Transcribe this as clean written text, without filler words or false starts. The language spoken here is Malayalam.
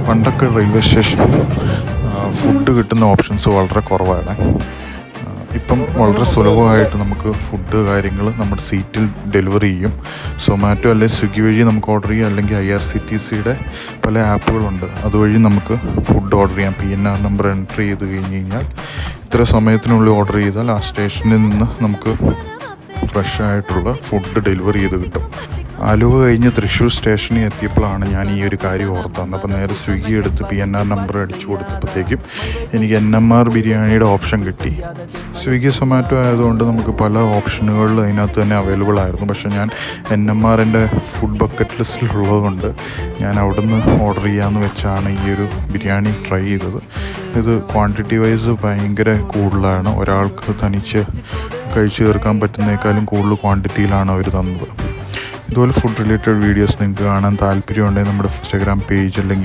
പണ്ടൊക്കെ റെയിൽവേ സ്റ്റേഷനിൽ ഫുഡ് കിട്ടുന്ന ഓപ്ഷൻസ് വളരെ കുറവാണ്. ഇപ്പം വളരെ സുലഭമായിട്ട് നമുക്ക് ഫുഡ് കാര്യങ്ങൾ നമ്മുടെ സീറ്റിൽ ഡെലിവറി ചെയ്യും. സൊമാറ്റോ അല്ലെങ്കിൽ സ്വിഗ്ഗി വഴി നമുക്ക് ഓർഡർ ചെയ്യാം, അല്ലെങ്കിൽ IRCTCയുടെ പല ആപ്പുകളുണ്ട്, അതുവഴി നമുക്ക് ഫുഡ് ഓർഡർ ചെയ്യാം. PNR നമ്പർ എൻട്രി ചെയ്ത് കഴിഞ്ഞ് കഴിഞ്ഞാൽ ഇത്ര സമയത്തിനുള്ളിൽ ഓർഡർ ചെയ്താൽ ആ സ്റ്റേഷനിൽ നിന്ന് നമുക്ക് ഫ്രഷ് ആയിട്ടുള്ള ഫുഡ് ഡെലിവറി ചെയ്ത് കിട്ടും. ആലുവ കഴിഞ്ഞ് തൃശ്ശൂർ സ്റ്റേഷനിൽ എത്തിയപ്പോഴാണ് ഞാൻ ഈ ഒരു കാര്യം ഓർത്തത്. അപ്പോൾ നേരെ സ്വിഗ്ഗി എടുത്ത് PNR നമ്പർ അടിച്ചു കൊടുത്തപ്പോഴത്തേക്കും എനിക്ക് NMR ബിരിയാണിയുടെ ഓപ്ഷൻ കിട്ടി. സ്വിഗ്ഗി സൊമാറ്റോ ആയതുകൊണ്ട് നമുക്ക് പല ഓപ്ഷനുകളിൽ അതിനകത്ത് തന്നെ അവൈലബിൾ ആയിരുന്നു. പക്ഷേ ഞാൻ NMR എൻ്റെ ഫുഡ് ബക്കറ്റ് ലിസ്റ്റിലുള്ളതുകൊണ്ട് ഞാൻ അവിടുന്ന് ഓർഡർ ചെയ്യാമെന്ന് വെച്ചാണ് ഈ ഒരു ബിരിയാണി ട്രൈ ചെയ്തത്. ഇത് ക്വാണ്ടിറ്റി വൈസ് ഭയങ്കര കൂടുതലാണ്. ഒരാൾക്ക് തനിച്ച് കഴിച്ചു തീർക്കാൻ പറ്റുന്നതിനേക്കാളും കൂടുതൽ ക്വാണ്ടിറ്റിയിലാണ് അവർ തന്നത്. ഇതുപോലെ ഫുഡ് റിലേറ്റഡ് വീഡിയോസ് നിങ്ങൾക്ക് കാണാൻ താല്പര്യമുണ്ടെങ്കിൽ നമ്മുടെ ഇൻസ്റ്റാഗ്രാം പേജ് അല്ലെങ്കിൽ